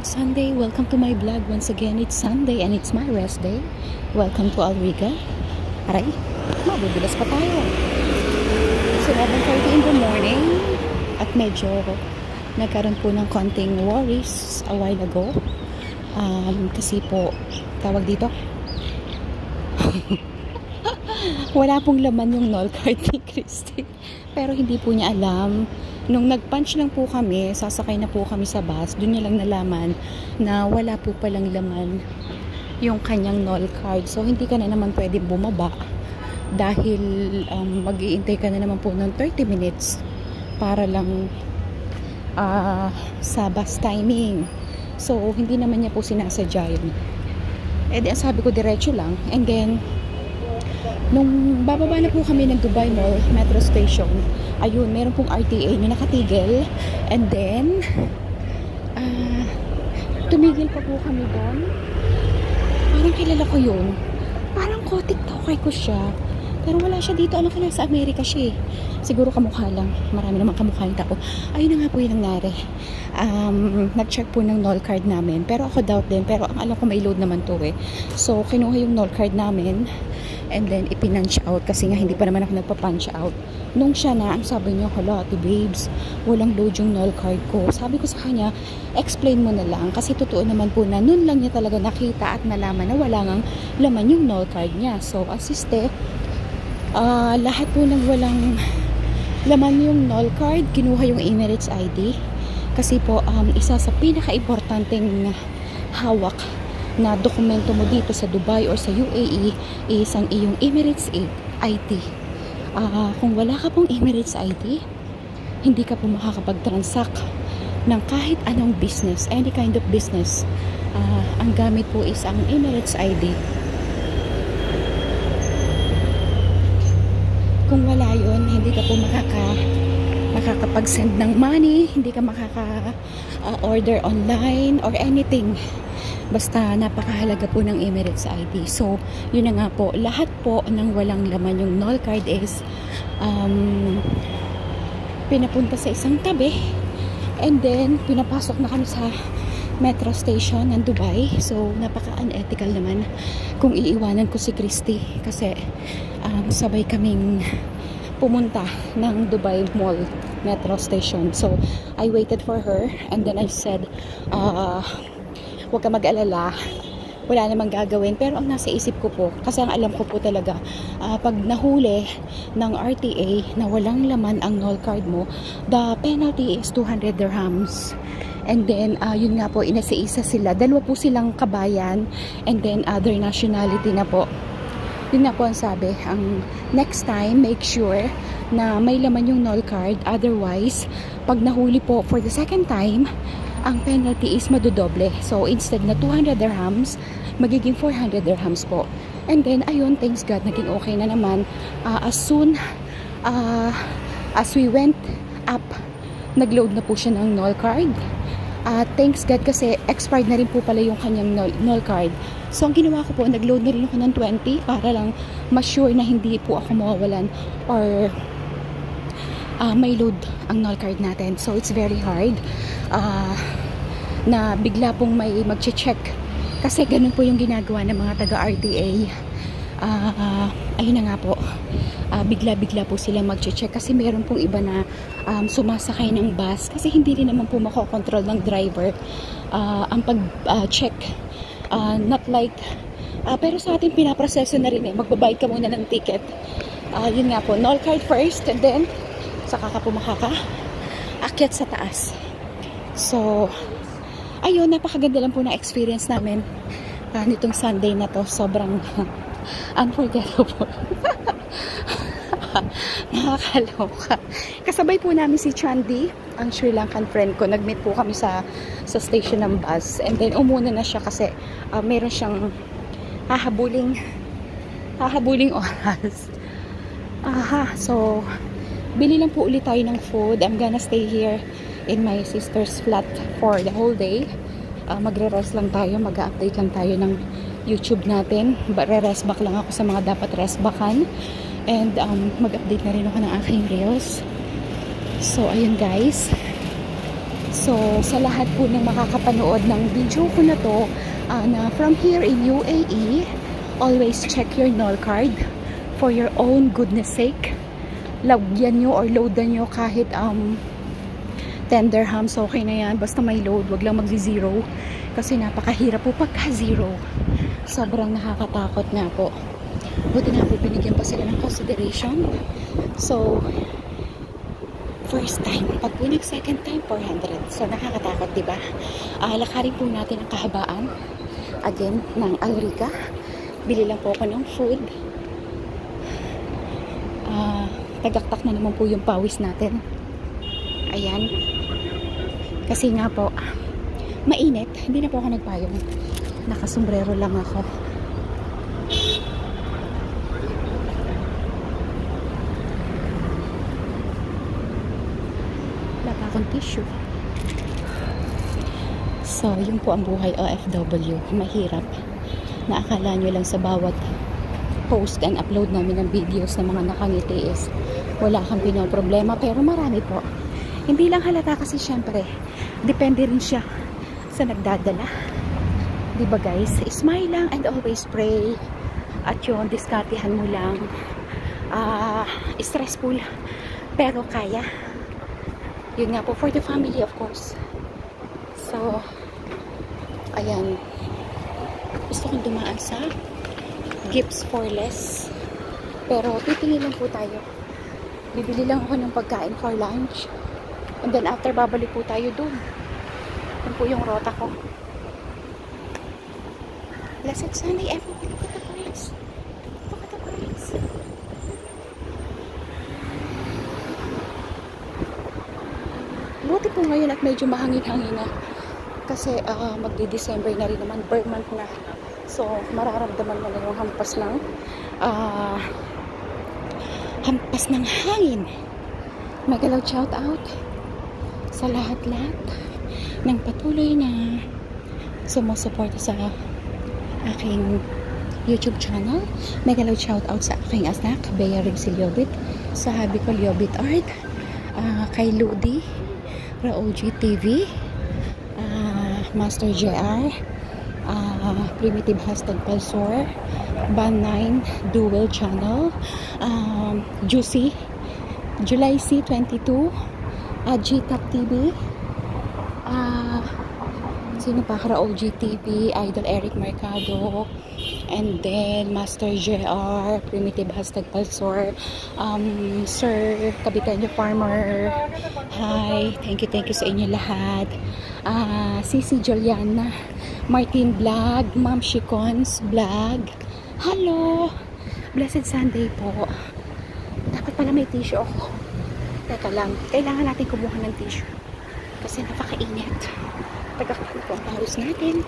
Sunday. Welcome to my vlog. Once again, it's Sunday and it's my rest day. Welcome to Alriga. Aray, mabubulas pa tayo. So, 11:30 in the morning at medyo nagkaroon po ng konting worries a while ago. Kasi po, tawag dito, wala pong laman yung null card ni Christy. Pero hindi po niya alam. Nung nag-punch lang po kami, sasakay na po kami sa bus, doon niya lang nalaman na wala po palang laman yung kanyang null card. So, hindi ka na naman pwede bumaba dahil mag-iintay ka na naman po ng 30 minutes para lang sa bus timing. So, hindi naman niya po sinasadya yun. Eh, di, sabi ko, diretso lang. And then, nung bababa na po kami ng Dubai Mall Metro Station, ayun, meron pong RTA na nakatigil. And then, tumigil pa po kami doon. Parang kilala ko yun. Parang ko ko siya. Pero wala siya dito. Alam ko na sa Amerika siya eh. Siguro kamukha lang. Marami naman kamukha yung tao. Ayun na nga po yung nangyari. Nag-check po ng null card namin. Pero ako doubt din. Pero ang alam ko may load naman to eh. So, kinuha yung null card namin. And then, ipinunch out. Kasi nga, hindi pa naman ako nagpa-punch out. Nung siya na, ang sabi niya, hala, ate babes, walang load yung null card ko. Sabi ko sa kanya, explain mo na lang. Kasi totoo naman po na, nun lang niya talaga nakita at nalaman na wala ngang laman yung null card niya. So, asiste, lahat po ng walang laman yung null card, kinuha yung Emirates ID. Kasi po, isa sa pinaka-importanteng hawak na dokumento mo dito sa Dubai or sa UAE is ang iyong Emirates ID. Kung wala ka pong Emirates ID, hindi ka po makakapag-transact ng kahit anong business, any kind of business. Ang gamit po is ang Emirates ID. Kung wala yun, hindi ka po makakapag-send ng money, hindi ka makaka-order online or anything. Basta napakahalaga po ng Emirates ID. So, yun na nga po. Lahat po ng walang laman yung null card is pinapunta sa isang tabi. And then, pinapasok na kami sa metro station ng Dubai. So, napaka-unethical naman kung iiwanan ko si Christy. Kasi, sabay kaming pumunta ng Dubai Mall metro station. So, I waited for her. And then I said, huwag ka mag-alala, wala namang gagawin. Pero ang nasa isip ko po, kasi ang alam ko po talaga, pag nahuli ng RTA na walang laman ang null card mo, the penalty is 200 dirhams. And then, yun nga po, inasa-isa sila. Dalawa po silang kabayan, and then other nationality na po. Yun nga po ang sabi, ang next time, make sure na may laman yung null card. Otherwise, pag nahuli po for the second time, ang penalty is madodoble. So, instead na 200 dirhams, magiging 400 dirhams po. And then, ayun, thanks God, naging okay na naman. As soon as we went up, nag-load na po siya ng null card. Thanks God kasi expired na rin po pala yung kanyang null card. So, ang ginawa ko po, nag-load na rin ako ng 20 para lang ma-sure na hindi po ako mawawalan or may load ang null card natin. So, it's very hard na bigla pong may mag-check. Kasi ganun po yung ginagawa ng mga taga-RTA. Ayun na nga po. Bigla-bigla po sila mag-check. Kasi meron pong iba na sumasakay ng bus. Kasi hindi rin naman po makokontrol ng driver ang pag-check. Not like pero sa atin pinaproseso na rin eh. Magbabayad ka muna ng ticket. Yun nga po. Null card first and then saka ka po makaka-akyat sa taas. So, ayun, napakaganda lang po na experience namin nitong Sunday na to. Sobrang unforgettable. Nakakaloka. Kasabay po namin si Chandi, ang Sri Lankan friend ko. Nag-meet po kami sa station ng bus. And then, umuna na siya kasi meron siyang hahabuling oras. So, bili lang po ulit tayo ng food. I'm gonna stay here in my sister's flat for the whole day. Magre-rest lang tayo. Mag-update lang tayo ng YouTube natin. Re-rest back lang ako sa mga dapat rest backan. And mag-update na rin ako ng aking reels. So, ayun guys. So, sa lahat po ng makakapanood ng video ko na to, na from here in UAE, always check your NOL card for your own goodness sake. Lagyan nyo or loadan nyo kahit 10 dirhams, okay na yan. Basta may load, wag lang magzi-zero. Kasi napakahirap po pagka zero. Sobrang nakakatakot nga po. Buti na po binigyan pa sila ng consideration. So, first time. Pag po second time, 400. So, nakakatakot, diba? Lakarin po natin ang kahabaan. Again, ng Alrica. Bili lang po ako ng food. Tagaktak na naman po yung pawis natin. Ayan. Kasi nga po, mainit. Hindi na po ako nagpayong. Nakasombrero lang ako. Tissue. So, yun po ang buhay OFW. Mahirap. Naakala nyo lang sa bawat post and upload namin ng videos ng mga nakangiti is wala kang pinoproblema, pero marami po. Hindi lang halata kasi syempre, depende rin siya sa nagdadala. Diba guys? Smile lang and always pray. At yun, diskartehan mo lang. Stressful, pero kaya. Yun nga po, for the family of course. So, ayan. Gusto kong dumaan sa Gifts for Less. Pero titingin lang po tayo. Bibili lang ako ng pagkain for lunch. And then after, babalik po tayo dun. Yun po yung rota ko. Blessed Sunday everyone. Look at the birds. Look at the birds. Buti po ngayon at medyo mahangin-hangin na. Kasi magdi-December na rin naman, bird month na. So, mararamdaman mo na yung hampas ng hangin. Magalaw shout out sa lahat-lahat ng patuloy na sumusuporta sa aking YouTube channel. Magalaw shout out sa aking anak, Bea Riggs Liobit, sa habi ko Liobit Art, kay Ludi, Raoji TV, Master JR, Primitive Hashtag Palsor, Ban 9 Dual Channel, Juicy, July C22, G-Top TV, sino pa? Raoji TV, Idol Eric Mercado, and then Master JR, Primitive Hashtag Palsor, Sir Kabitanyo Farmer, hi, thank you sa inyo lahat. Sisi Juliana, Martin Vlog, Ma'am Shikons Vlog, hello, Blessed Sunday po. Dapat pala may tissue ako. Teka lang, kailangan natin kumuha ng tissue kasi napakainit. Tagakpan po ang pawis natin.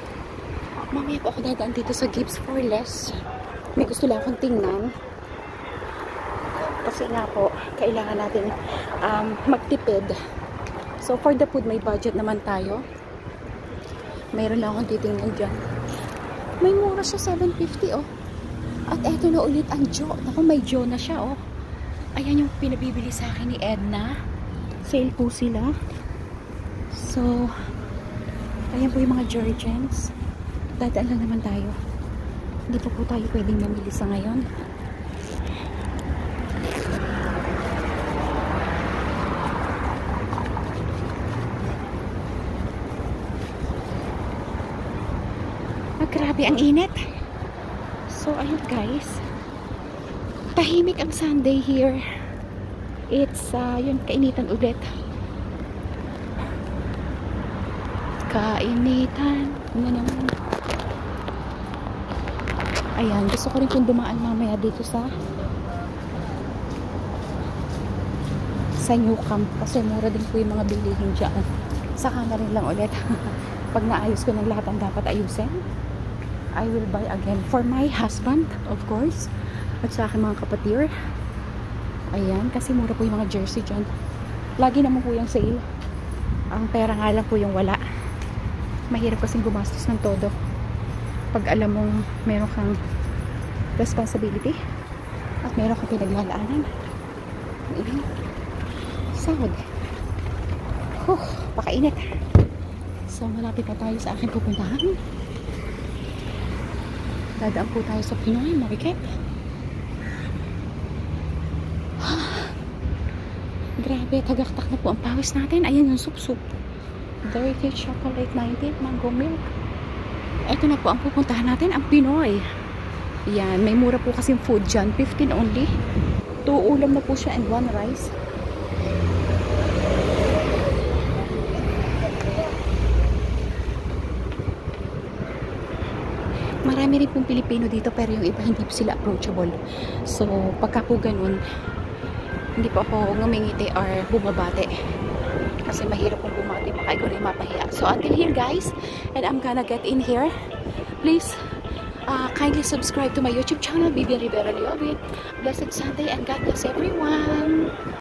Mamaya po ako dadaan dito sa Gifts for Less. May gusto lang akong tingnan. Kasi nga po, kailangan natin magtipid. So, for the food, may budget naman tayo. Mayroon lang akong titingnan dyan. May mura siya, 750 oh. At eto na ulit ang Jo. Ako, may Jo na siya oh. Ayan yung pinabibili sa akin ni Edna. Sale po sila. So, ayan po yung mga Georgians. Dadaan lang naman tayo. Hindi po tayo pwedeng mamili sa ngayon. Grabe ang init. So, ayun guys. Tahimik ang Sunday here. It's, yun, kainitan ulit. Kainitan. Ano naman. Ayan, gusto ko rin kung dumaan mamaya dito sa New Camp. Kasi mura din po yung mga bilihin dyan. Saka na rin lang ulit. Pag naayos ko ng lahat ang dapat ayusin, I will buy again for my husband, of course. At sa aking mga kapatir. Ayan, kasi mura po yung mga jersey dyan. Lagi naman po yung sale. Ang pera nga lang po yung wala. Mahirap kasing gumastos ng todo. Pag alam mong meron kang responsibility at meron kang pinaglalaanan. Sahod. Pakainit. So, malapit na tayo sa aking pupuntahan. Dadaan po tayo sa Pinoy Market. Grabe, tagaktak na po ang pawis natin. Ayan yung sup-sup. Dirty chocolate 19, mango milk. Ito na po ang pupuntahan natin, ang Pinoy. Yan, may mura po kasing food dyan. 15 only. 2 ulam na po siya and 1 rice. Marami rin pong Pilipino dito pero yung iba hindi po sila approachable. So, pagka po ganun, hindi po ako ngumingiti or bumabate. Kasi mahirap pong bumati, baka ikaw rin mapahiya. So, until here guys, and I'm gonna get in here. Please, kindly subscribe to my YouTube channel, Bibian Rivera Liobit. Blessed Sunday and God bless everyone.